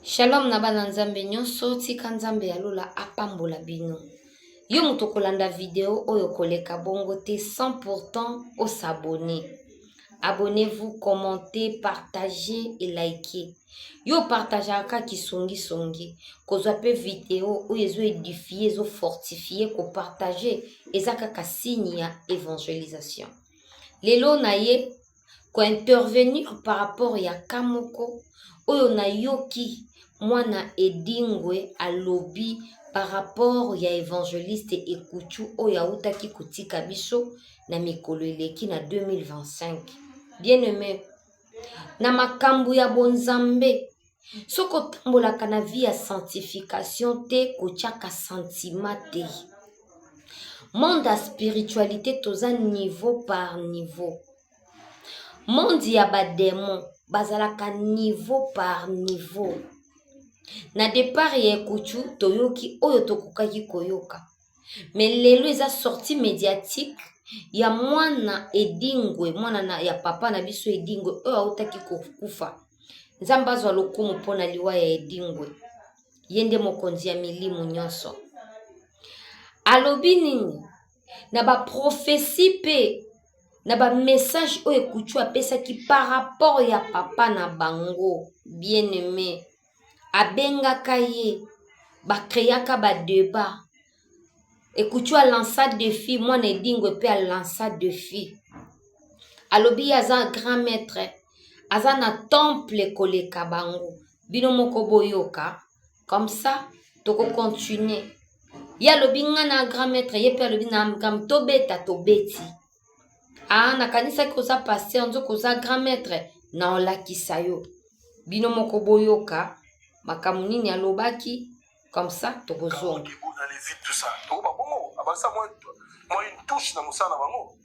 Shalom na bana nzambe nyonso tika nzambe ya lola apambola bino. Yo muto kolanda video oyo koleka bongo te sans pourtant au s'abonner. Abonnez-vous, commentez, partagez et likez. Yo partage aka kisongi songi. Kozwa pe video oyo ezo édifier, ezo fortifier, ko partager ezaka ka signe ya évangélisation. Lelo na ye ko intervenir par rapport ya kamoko oyo na yoki mwana edingwe alobi par rapport ya évangéliste Ekuchu oyo autaki kotika biso na mikolo eleki na 2025. Bien aimé, na makambo ya bonzambe soko tambolaka na vie ya sanctification te kotiaka sentiment te. Monde ya spiritualité toza niveau par niveau. Monde ya bademon bazalaka niveau par niveau. Na départ ya Ekuchu toyoki oyo tokokaki koyoka. Mais lelo eza sortie médiatique ya mwana edingwe, mwana ya papa na biso edingwe oyo autaki kokufa. Nzambe azwa lokumu mpona liwa ya edingwe. Yende mokonzi ya milimu nyonso. Alobi nini? Na ba prophétie pe na ba message oyo Ekuchu apesaki par rapport ya papa na bango. Bien aimé. Abengaka ye. Ba créaka ba débat. Ekuchu a lança défi. Mwana edingwe pe a lança défi. Alobi aza grand maître. Aza na temple koleka bango. Bino moko boyoka. Comme ça, toko continuer. Ya alobi nga na grand maître. Ye pe alobi na ngam tobeta tobeti. Na kanisa koza pasteur nzo koza grand maître. Na olakisa yo. Bino moko boyoka. Makambo nini alobaki. Comme ça, toko zonga. Tout ça. Moi une touche na musana bango.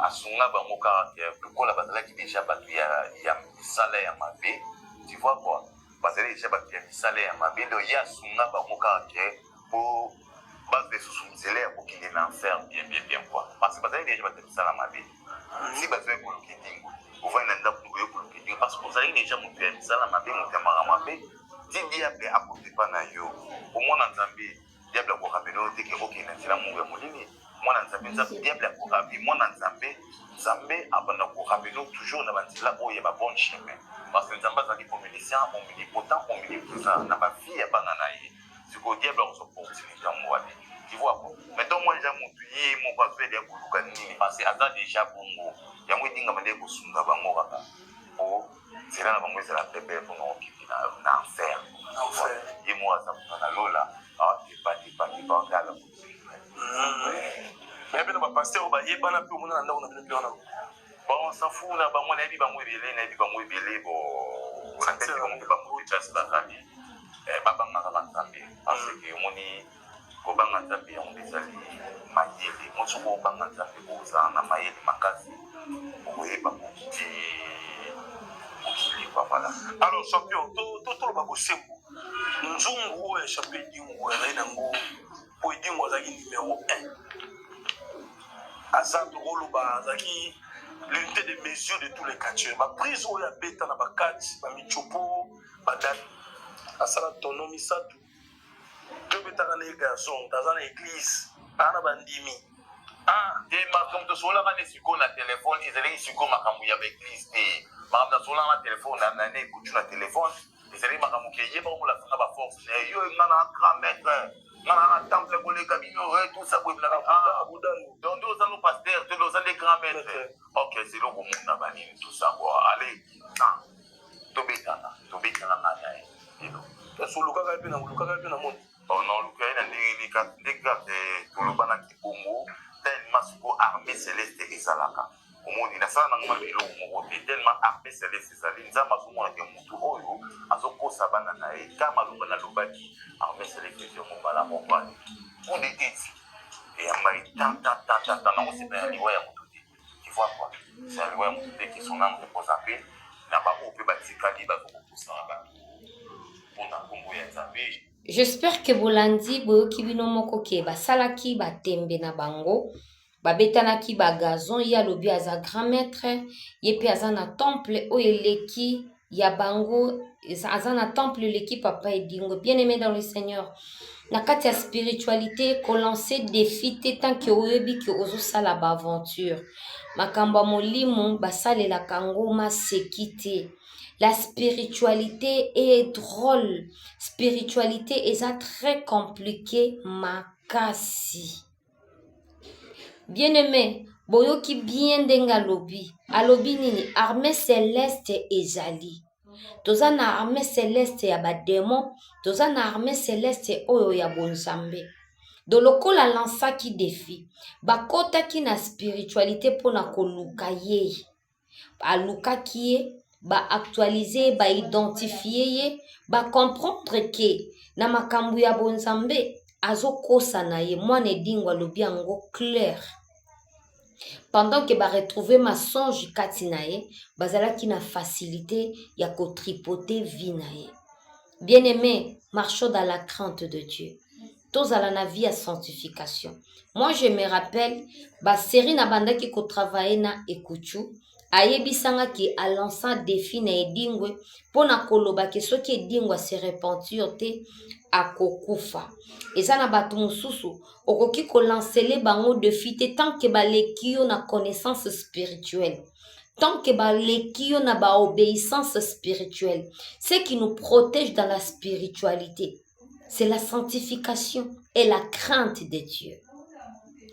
Asunga bango caractère. Pourquoi la bataille qui déjà battu il y a salaire à ma vie. Tu vois quoi? Parce que déjà battu il salaire à ma vie. Donc il y a sunga bango caractère pour base de sous-zélé pour qu'il ait l'enfer bien quoi. Parce que bataille déjà battu ça à ma vie. Si battu est pour le kidding. Vous voyez nanda pour le kidding parce que vous avez déjà monté ça à ma vie, monté à ma vie. Diable à côté pas na yo. Au moins en Zambie, diable a quoi rappeler que OK na tira mu ya molini. Moi en Zambie, diable a quoi rappeler. Moi en Zambie abana ko rappeler toujours na bandila o ya ba bon chemin. Parce que Zambie ça dit omniscient, omnipotent, omniprésent na ba vie ya banana ye. C'est que diable a son opportunité en moi. Tu vois quoi? Mais donc moi déjà montuye mon pas faire des kuluka nini parce que aza déjà bongo. Ya mo dinga mande ko sunga bango kaka. Oh, c'est là bango c'est la bébé pour nous qui na enfer. Et moi ça me lola. C'est pas gala. Mais bien on passer au baie bana pe mona nda on a bien on bon on s'en fout na ba mona bi ba mo ebele na bi ba mo ebele bo on a fait comme ba mo chasse la famille baba ngaka bantambe parce que moni ko banga ntambe on bezali mayele mo tsoko banga ntambe ko za na mayele makasi oye ba mo ti voilà. Alors champion to ba ko sembo nzungu e champion dingo e na ngo po dingo za numéro 1 azat rolo ba zaki l'unité de mesure de tous les catcheurs ba prise oya beta na ba catch ba michopo ba date asala tonomi satu to beta na garçon dans une église ana bandimi des comme to sola ba ne siko na téléphone ezali siko makambu ya ba église te makambu na sola na téléphone na ne kutu na téléphone ezali makambu ke yeba ko la fanga ba force ne yo ngana grand maître ngana temple ko le kabino tout ça pour la donc nous allons pasteur de nos les grands maîtres. OK, c'est le moment na bani tout ça quoi. Allez, tobeta na na to so luka ka pe na monde. Oh non, luka ina ndika to lubana kibongo tellement siko armée céleste ezalaka. Omoni na sana ngama belo mo tellement armée céleste ezali nzamba so mona ke mutu oyo azokosa bana na e kama lubana lubaki armée céleste yo mo bala mo kwa. Pour des titres et en mari tant non c'est bien les voyants tout tu vois quoi c'est les voyants qui sont là pour poser na ba o pe batikali ba ko pour ça ba pour na kombo ya nzambe. J'espère que bolandi boyoki bino moko ke basalaki batembe na bango babetanaki ba gazon ya lobi aza grand maître ye pe aza na temple oyo eleki Yabango, Azana temple l'équipe papa et dingo. Bien-aimé dans le Seigneur. Na kati ya spiritualité, ko lancer défi te tant que oyebi que ozo sala ba aventure. Makambo molimo basale la kangoma sekite. La spiritualité est drôle. Spiritualité est très compliqué makasi. Bien-aimé, boyoki bien denga lobi. Alobi nini armée céleste ezali. Toza na armée céleste ya ba démon, toza na armée céleste oyo ya bonzambe. Do lokola lansaki défi, bakotaki na spiritualité pona koluka ye. Alukaki ye, ba actualiser, ba identifier ye, ba comprendre ke na makambu ya bonzambe azokosa na ye mwana edingwa lobi yango clair. Pendant que ba retrouver ma songe kati na ye, bazalaki na facilité ya ko tripoter vie na ye. Bien-aimé, marchons dans la crainte de Dieu. Tozala na vie à sanctification. Moi je me rappelle ba série na bandaki ko travailler na Ekuchu, ayebisanga ki a lançant défi na edingwe pona koloba ke soki edingwa se repentir te akokufa. Eza na batu mususu okoki ko lancer bango défi te tant que baleki yo na connaissance spirituelle. Tant que baleki yo na ba obéissance spirituelle. Ce qui nous protège dans la spiritualité, c'est la sanctification et la crainte de Dieu.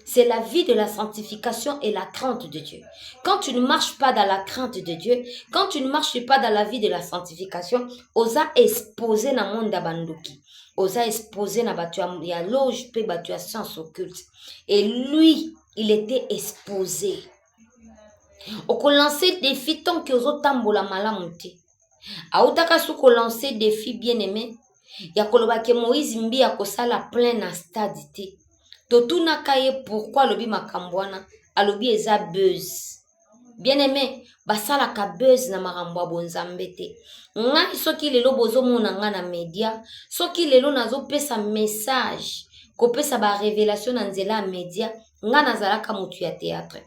C'est la vie de la sanctification et la crainte de Dieu. Quand tu ne marches pas dans la crainte de Dieu, quand tu ne marches pas dans la vie de la sanctification, osa exposé na monde banduki. Osa exposé na batu ya loge pe batu ya science occulte. Et lui, il était exposé. Oko lancer défi tant que ozo tambola malamu te. Autaka su ko lancer défi bien-aimé. Ya koloba ke Moïse mbi akosala plein na stade te. Totuna kaye pourquoi lobi makambwana alobi eza buzz. Bien-aimé, basala ka buzz na makambo bonzambe te. Ngai soki lelo bozo mona nga na media, soki lelo nazo pesa message, ko pesa ba révélation na nzela media, nga nazalaka mutu ya théâtre.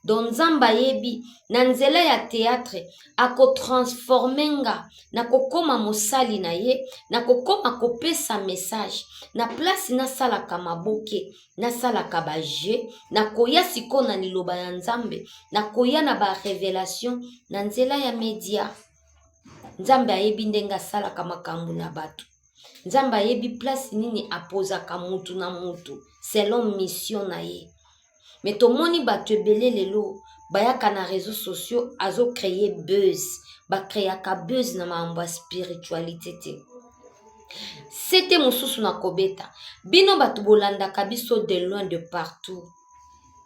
Don Nzamba yebi na nzela ya théâtre ako transformenga na kokoma mosali na ye na kokoma kopesa message na place na sala kamaboke na sala kabaje na koya siko na liloba ya Nzambe na koya na ba révélation na nzela ya media. Nzambe ayebi ndenga sala kamakambu na batu. Nzambe ayebi place nini apoza kamutu na mutu selon mission na ye. Mais tout le monde va te belé lelo, bayaka na réseaux sociaux, azo créer buzz, ba créer ka buzz na mamba spiritualité te. C'était mon sous na kobeta. Bino batu bolanda kabiso de loin de partout.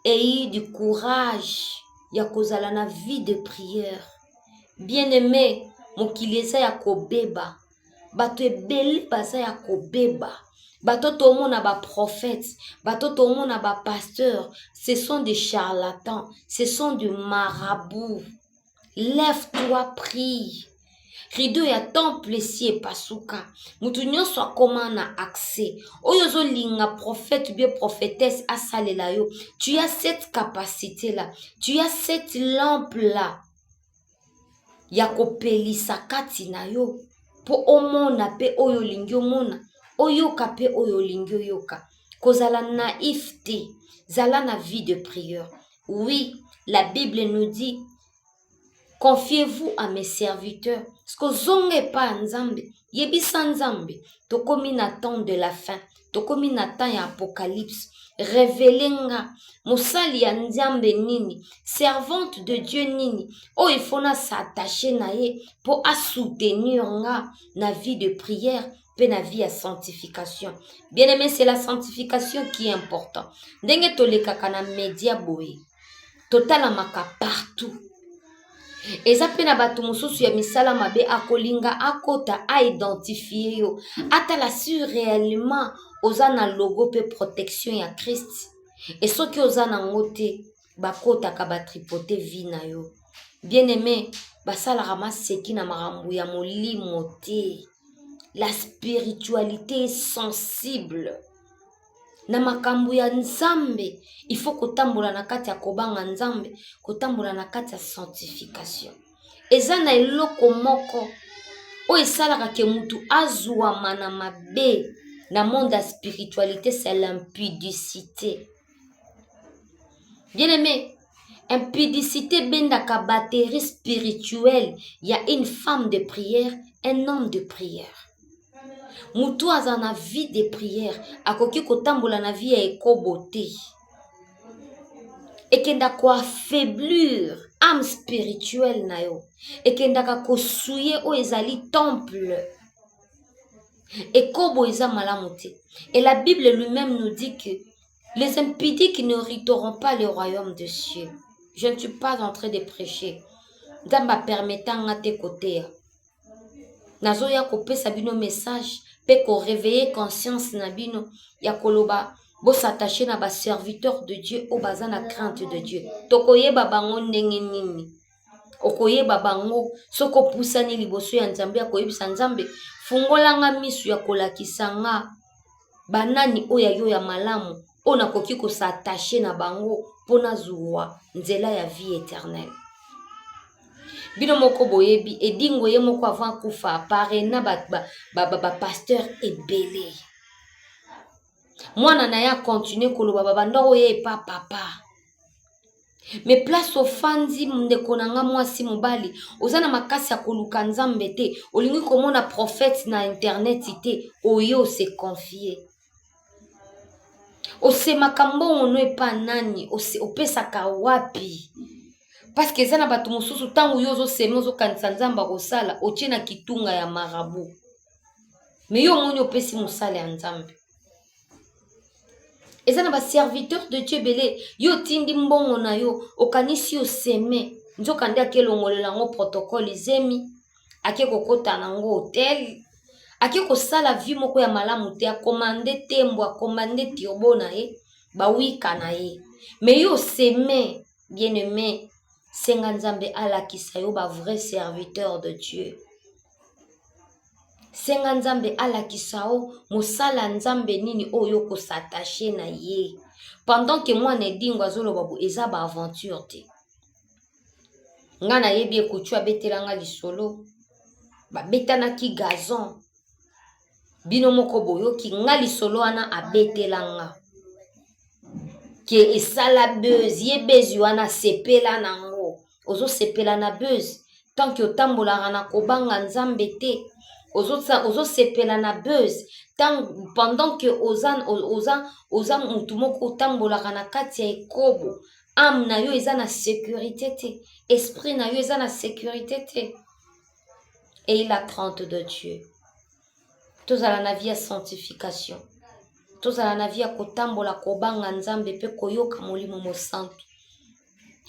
Et du courage, ya kozala na vie de prière. Bien-aimé, mokilesa ya kobeba. Batu ebele basa ya kobeba. Bato tomona ba prophètes, bato tomona ba pasteurs, ce sont des charlatans, ce sont des marabouts. Lève-toi, prie. Rideau ya temple si et pasuka. Mutu nyonso akoma na accès. Oyozo linga prophète bien prophétesse asalela yo. Tu as cette capacité là. Tu as cette lampe là. Ya kopelisa kati na yo. Po omona pe oyo lingi omona. Oyoka pe oyo lingi oyoka. Kozala naïveté. Zala na vie de prière. Oui, la Bible nous dit, confiez-vous à mes serviteurs. Parce que zonge pa nzambe. Yebisa nzambe. Tokomi na temps de la fin. Tokomi na temps ya apocalypse. Révélenga. Mosali ya nzambe nini. Servante de Dieu nini. Oh, il faut na s'attacher na ye. Pour a soutenir nga na vie de prière. Na vie à sanctification. Bien aimé, c'est la sanctification qui est importante. Ndenge toleka kana media boy. Total maka partout. Eza pena batu mususu ya misala mabe akolinga akota a identifier yo. Atala sur réellement ozana logo pe protection ya Christ. Et soki ozana ngote bakota ka batripoter vie na yo. Bien aimé, basala rama seki na marambu ya molimo te. La spiritualité est sensible. Na makambu ya nzambe, il faut kotambola na kati ya kobanga nzambe, kotambola na kati ya sanctification. eza na eloko moko oyo esalaka ke mutu azwama na mabe na monde ya spiritualité, c'est l'impudicité. Bien aimé, impudicité bendaka batterie spirituelle. Il y a une femme de prière, un homme de prière. Mutu aza na vie de prière, akoki kotambola na vie ya ekobote. Ekenda ko affaiblir âme spirituelle na yo. Ekenda ko souiller o ezali temple. Ekobo eza malamu te. Et la Bible lui-même nous dit que les impudiques ne hériteront pas le royaume de Dieu. Je ne suis pas en train de prêcher. Nzamba permettant à tes côtés. Nazo ya kopesa bino message pe ko réveiller conscience na bino ya koloba bo s'attacher na ba serviteur de Dieu au bazan na crainte de Dieu. Tokoyeba bango ndenge nini. Okoyeba bango soko pusani liboso ya Nzambe akoyebisa Nzambe fungolanga misu ya kolakisa nga banani oya yo ya malamu ona koki ko s'attacher na bango pona zuwa nzela ya vie éternelle. Bino moko boyebi edingo ye moko avant kufa parena ba pasteur ebele. Mwana na ya continuer koloba babando ye pa papa. Mais place au fandi ndeko nanga mwasi mobali ozana makasi ya koluka Nzambe te olingi komona prophète na internet te oyo se confier. Osema kambongo no epa nani opesaka wapi. Parce que zana batu mususu tangu yozo semozo kanisa Nzamba kosala otie na kitunga ya marabu. Mais yo moni opesi musala ya Nzambe. Ezana ba serviteur de Dieu belé yo tindi mbongo na yo okanisi yo seme nzoka nde akelongolela ngo protocole zemi ake kokota nango hotel ake kosala vie moko ya malamu te akomande tembo akomande tiobo na ye bawika na ye. Mais yo seme bien aimé senga Nzambe alakisa yo ba vrai serviteur de Dieu. Senga Nzambe alakisa o mosala Nzambe nini oyo ko s'attacher na ye. Pendant que moi ne dingo azolo babu eza ba aventure te. Nga na yebi ekutu abetelanga lisolo ba betana ki gazon. Bino moko boyoki nga lisolo ana abetelanga. Ke esala buzz ye bezi wana sepela nango. Ozo sepela na buzz tant que otambola na kobanga Nzambe te. Ozo sepela na buzz tant pendant que oza mutumoko tambola na kati ya ekobo âme na yo eza na sécurité te esprit na yo eza na sécurité te. Et la crainte de Dieu tozala na vie ya sanctification tozala na vie ya kotambola kobanga Nzambe pe koyoka molimo mosantu.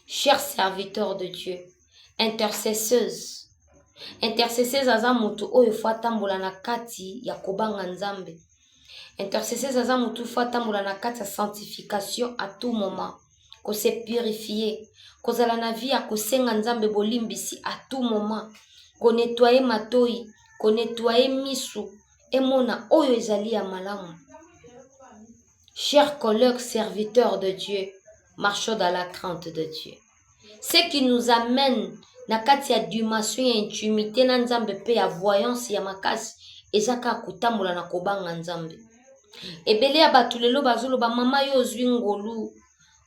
Chers serviteurs de Dieu, intercesseuse aza mutu oyo fo atambola na kati ya kobanga Nzambe. Intercesseuse aza mutu fo atambola na kati ya sanctification à tout moment. Ko se purifier. Kozala na vie ya kosenga Nzambe bolimbisi à tout moment. Ko nettoyer matoi, ko nettoyer misu, emona oyo ezali ya malamu. Chers collègues serviteurs de Dieu, marchons dans la crainte de Dieu. Ce qui nous amène na kati ya dimension ya intimité na Nzambe pe ya voyance ya makasi ezaka kutambola na kobanga Nzambe. Ebele ya batu lelo bazoloba mama yo ozwi ngolu,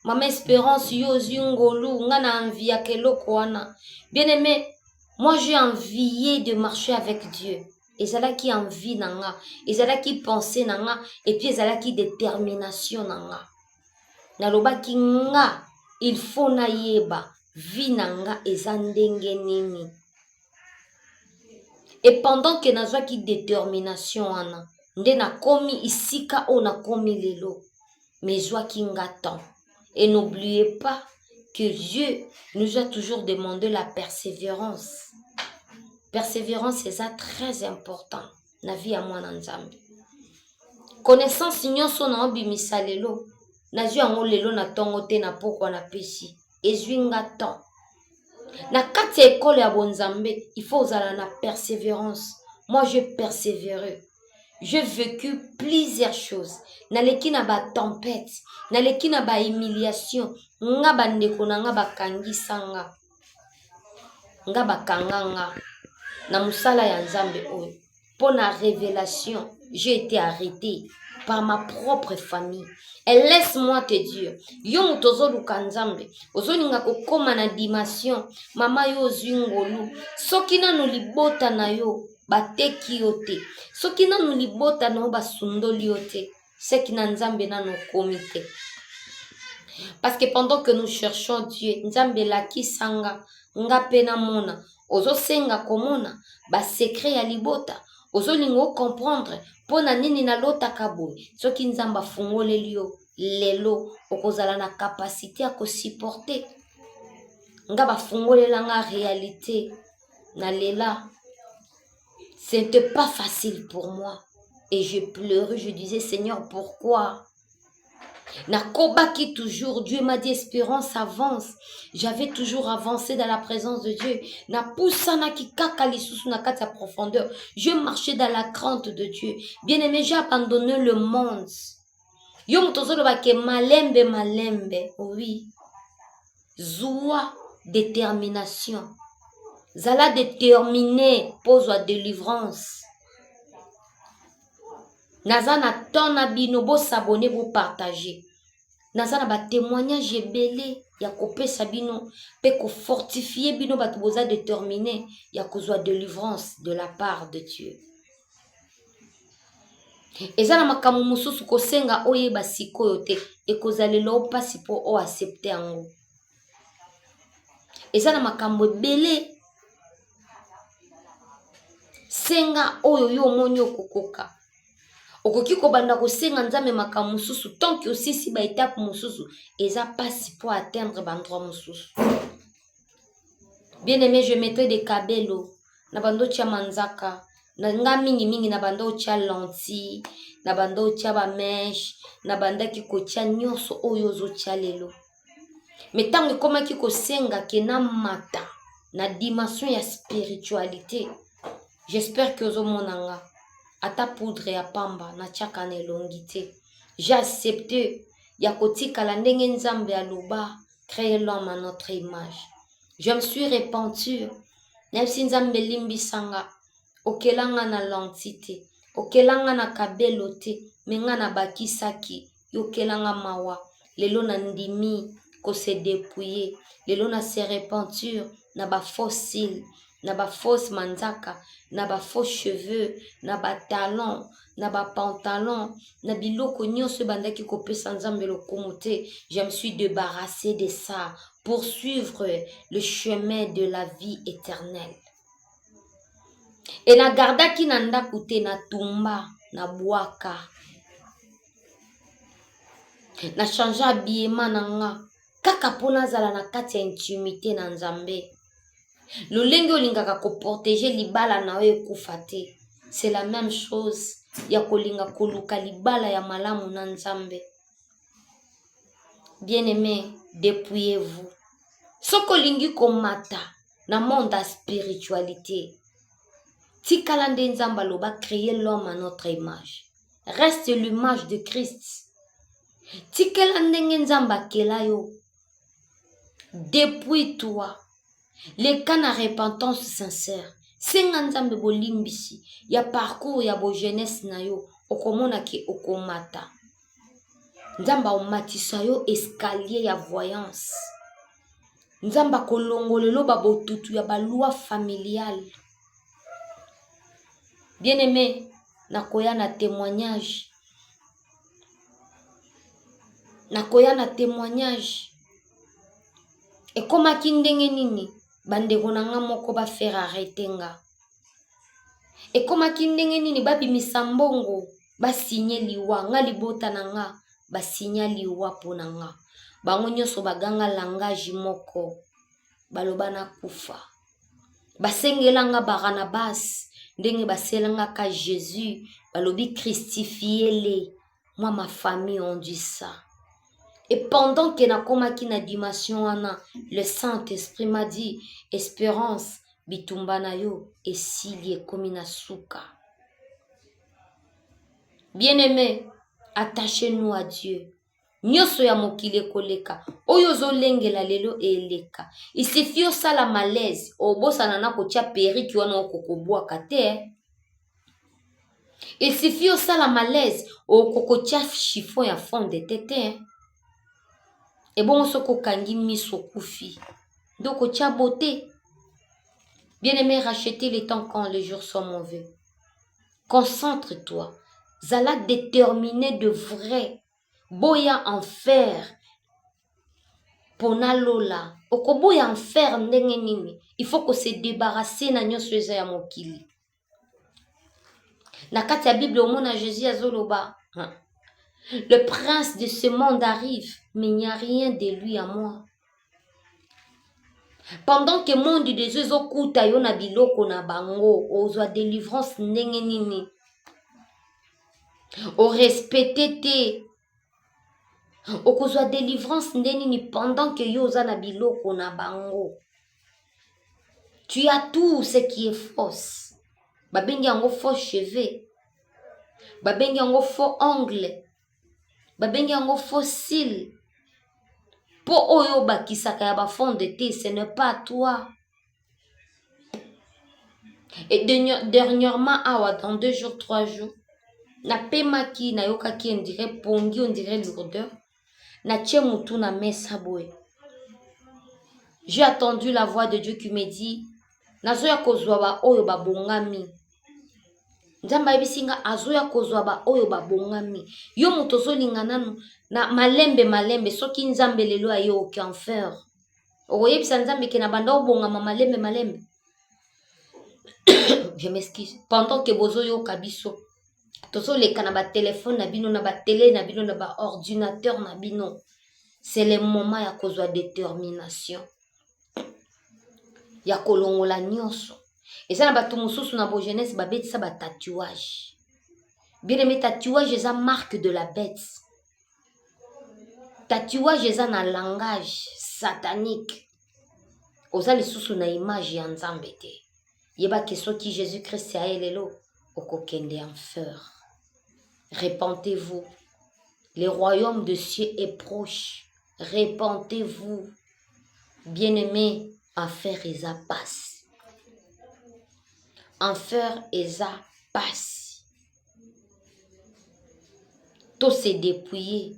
mama Espérance yo ozwi ngolu, nga na envie ya keloko wana. Bien aimé, moi j'ai envie de marcher avec Dieu. Ezalaki envie nanga, ezalaki pensée nanga, et puis ezalaki détermination nanga. Nalobaki nga il faut na yeba vinanga ezandenge nini. Et pendant que nazwaki détermination wana nde na komi isika o na komi lelo mezwaki ngatan. Et n'oubliez pas que Dieu nous a toujours demandé la persévérance. Persévérance c'est ça très important na vie ya mwana Nzambe. Connaissance nyonso na obimisa lelo nazwi yango lelo na tongo te na pokwa na pesi ezwinga temps. Na kati ya ekole ya bonzambe, il faut uzala na persévérance. Moi, j'ai persévéré. J'ai vécu plusieurs choses. Naleki na ba tempête, naleki na ba humiliation, nga bandeko na nga bakangisa nga. nga bakanganga na musala ya nzambe oyo. Pour la révélation, j'ai été arrêté par ma propre famille. Et laisse-moi te dire, yo mutozo luka nzambe, ozolinga kokoma na dimension, mama yo zingolu, soki nanu libota na yo bateki yo te, soki nanu libota na yo basundoli yo te, seki na nzambe nanu komi te. Parce que pendant que nous cherchons Dieu, nzambe laki sanga, nga pena mona, ozo senga komona, ba secret ya libota, ozo lingo comprendre, pona nini na lota kaboy, soki nzamba fungole liyo, lelo, okozala na capacité à ko supporter. Nga ba fungole la nga réalité, na lela, c'était pas facile pour moi. Et je pleurais, je disais, Seigneur, pourquoi? Nakobaki toujours, Dieu m'a dit espérance avance. J'avais toujours avancé dans la présence de Dieu. Na poussana ki kaka lisusu na kati ya profondeur. Je marchais dans la crainte de Dieu. Bien-aimé, j'ai abandonné le monde. Yo mutozolo bake malembe malembe. Oui. Zoua détermination. Zala déterminé pose à délivrance. Naza na ton abino bo s'abonner bo partager. Naza na ba témoignage ebele ya kopesa bino pe ko fortifier bino ba boza déterminé ya kozwa délivrance de la part de Dieu. Eza na makamu mususu kosenga oyeba sikoyo te ekozalelo pasi po o accepter yango. Eza na makambo ebele senga oyo yo moni okokoka. Okoki kobanda kosenga nzambe makambo mususu tant que aussi si ba étape mususu eza pasi pour atteindre bandroit mususu. Bien aimé, je mettrai des kabelo na bando tia manzaka na nga mingi na bando tia lentille na bando tia ba mèche na banda ki ko tia nyonso oyo zo tia lelo. Mais tant que koma ki ko senga ke na mata na dimension ya spiritualité, j'espère que zo monanga ata poudre ya pamba na tiaka na elongité. J'ai accepté ya kotika ndenge nzambe aluba créer l'homme à notre image. Je me suis repenti. Même si nzambe limbisanga okelanga na lentité, okelanga na kabelote, menga na bakisaki yokelanga mawa. Lelo na ndimi ko se dépouiller, lelo na se repentir na ba fossile, na ba fausse manzaka, na ba faux cheveux, na ba talons, na ba pantalons, na biloko nyonso bandaki kopesa nzambe lokumu te. Je me suis débarrassé de ça pour suivre le chemin de la vie éternelle. Et na gardaki na ndaku te na tumba, na bwaka. Na changea habillement na nga, kaka pona zala na kati ya intimité na nzambe. Lolenge olingaka ko protéger libala na oyo ekufa te. C'est la même chose ya kolinga koluka libala ya malamu na nzambe. Bien-aimé, dépouillez-vous. Soko lingi komata na monde ya spiritualité. Tikala nde nzamba loba créer l'homme à notre image. Reste l'image de Christ. Tikala ndenge nzamba kela yo. Dépouille-toi. Les cas na repentance sincère. Senga nzambe bolimbisi. Ya parcours ya bo jeunesse na yo. Okomona ke okomata. Nzamba omatisa yo escalier ya voyance. Nzamba kolongolelo babotutu ya balua familial. Bien-aimé, nakoya na témoignage. Nakoya na témoignage. Et comme a kindenge nini, bandeko nanga moko ba faire arrêter nga. Et comme a kindenge nini, ba bimisa mbongo, ba signer liwa, nga libota nanga, ba signer liwa pona nga. Bango nyonso baganga langage moko, baloba na kufa. Basengelanga Barnabas, ndenge baselanga ka Jésus, balobi christifiez-les. Moi, ma famille, on dit ça. Et pendant que nakomaki na dimension wana, le Saint-Esprit m'a dit, espérance, bitumba na yo, et s'il komina suka. Bien-aimés, attachez-nous à Dieu. Nyoso ya mokili ekoleka. Oyo zolengela lelo eleka. Il suffit osala malaise. Obosana na kotia periki wana okokobwaka te. Il suffit osala malaise. Okokotia chiffon ya fond de tete. Et bon soko kangi miso kufi. Donc otia beauté. Bien-aimé, rachetez le temps quand les jours sont mauvais. Concentre-toi. Zala déterminé de vrai. Boya en fer. Pona lola. Okoboya en fer ndenge nini. Il faut que se débarrasser na nyonso eza ya mokili. Na kati ya Bible omona Jésus azoloba. Le prince de ce monde arrive, mais il n'y a rien de lui à moi. Pendant que monde des ezokuta yo na biloko na bango, ozwa délivrance ndenge nini. O respecté te. Okozwa délivrance ndenge nini pendant que yo oza na biloko na bango. Tu as tout ce qui est fausse. Babengi yango faux cheveux. Babengi yango faux ongles. Babengi yango faux cils. Po oyo bakisaka ya ba fond de thé, ce n'est pas toi. Et dernièrement, dans 2 jours, 3 jours, na pemaki na yokaki on dirait pongi, on dirait lourdeur. Na tchemutu na mesa boy. J'ai attendu la voix de Dieu qui me dit, nazoya kozwa ba oyo ba bongami. Nzamba ebisinga azoya kozwa ba oyo ba bongami. Yo muto zolinga nanu na malembe soki nzambe lelo ayo aucun fer. Okoyebisa nzambe ke na banda obongama malembe. Je m'excuse. Pendant que bozo yo kabiso. Tozo leka na ba téléphone na bino, na ba télé na bino, na ba ordinateur na bino. C'est le moment ya kozwa détermination. Ya kolongola nyonso. Et ça na batu mususu na bo jeunesse ba bête ça ba tatouage. Bien aimé, tatouage eza marque de la bête. Tatouage eza na langage satanique. Oza lisusu na image ya nzambe te. Yeba ke soki Jésus-Christ a elelo okokende en fer. Repentez-vous. Le royaume de cieux est proche. Repentez-vous. Bien-aimé, en fer eza passe. En fer eza passe. To se dépouiller.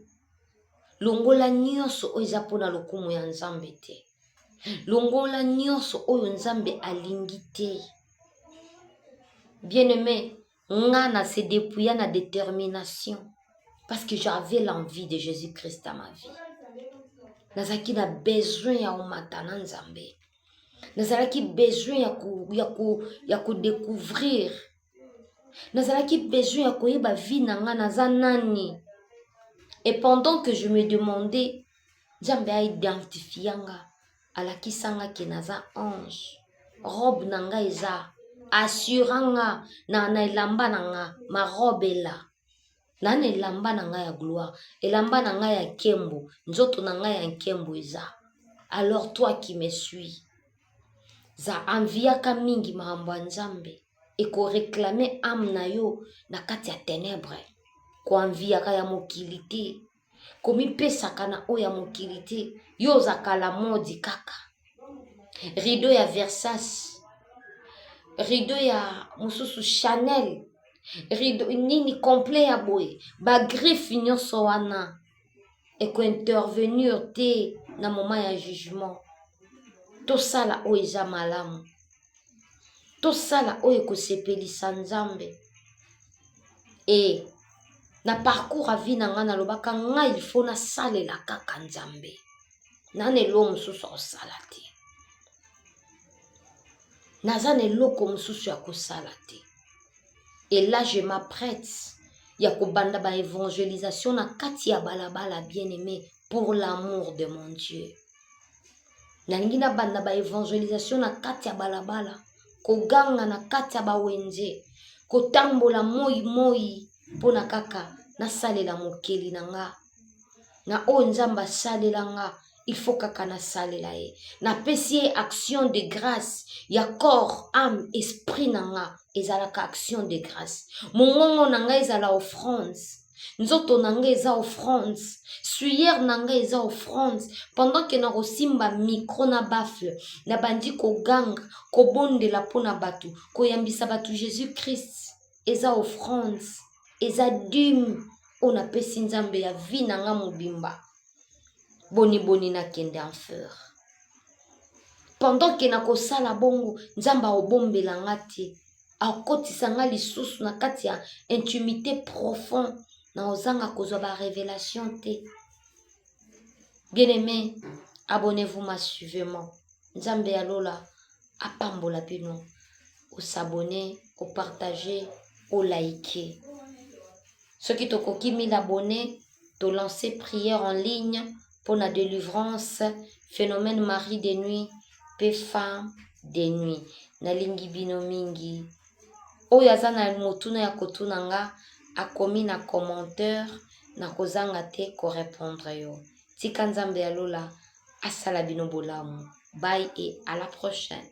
Longola nyonso oyo eza mpona lokumu ya nzambe te. Longola nyonso oyo nzambe alingi te. Bien-aimé, ngana se dépouilla na détermination. Parce que j'avais l'envie de Jésus-Christ dans ma vie. Nazaki na besoin ya omata na nzambe. Nazalaki besoin ya ko découvrir. Nazalaki besoin ya koyeba vie na nga naza nani. Et pendant que je me demandais, Nzambe a identifié nga, alakisanga ke naza ange. Robe nanga eza, assuranga na elamba nanga, ma robe là. Na elamba nanga ya gloire, elamba nanga ya nkembo, nzoto nanga ya nkembo eza. Alors toi qui me suis, za anviaka mingi mahambo ya Nzambe, et ko réclamer âme na yo na kati ya ténèbres. Ko anviaka ya mokili te, komipesaka na oyo ya mokili te, yo ozakala modi kaka. Rideau ya Versace, rideau ya mususu Chanel, rideau nini complet ya boye, ba griffe nyonso wana, eko intervenir te na moment ya jugement. Tosala oyo eza malamu. Tosala oyo ekosepelisa Nzambe. Et na parcours à vie nanga na lobaka nga il faut na salela kaka Nzambe. Nane lo mususu osala te. Naza ne loko mususu ya kosala te. Et là je m'apprête ya kobanda ba évangélisation na kati ya balabala bien-aimé pour l'amour de mon Dieu. Nalingi na banda ba évangélisation na kati ya balabala, koganga na kati ya bawenze, kotambola moi pona kaka na salela mokeli nanga. Na o Nzamba salela nga, il faut kaka na salela ye. Na pesi action de grâce, ya corps, âme, esprit nanga, ezalaka action de grâce. Mongongo nanga ezala offrande. nzoto nanga eza offrande, suyer nanga eza offrande. Pendant que na kosimba micro na bafle, na bandi koganga, kobondela pona batu, koyambisa batu Jésus Christ, eza offrande, eza dîme, on apesi nzambe ya vie nanga mobimba. Boni boni na kende en fer. Pendant que na kosala bongo, nzamba obombela ngati, akotisa nga lisusu na kati ya intimité profond, na ozanga kozwa ba révélation te. Bien-aimé, abonnez-vous massivement. Nzambe ya lola apambola bino. Au s'abonner, au partager, au liker. Ceux qui tokoki 1000 abonnés, to lancer prière en ligne pour la délivrance, phénomène mari de nuit, pe femme de nuit. Nalingi bino mingi. Oyo aza na motuna ya kotuna nga, akomi na commentaire, na kozanga te ko répondre yo. Tika nzambe ya lola, asala bino bolamu. Bye et à la prochaine.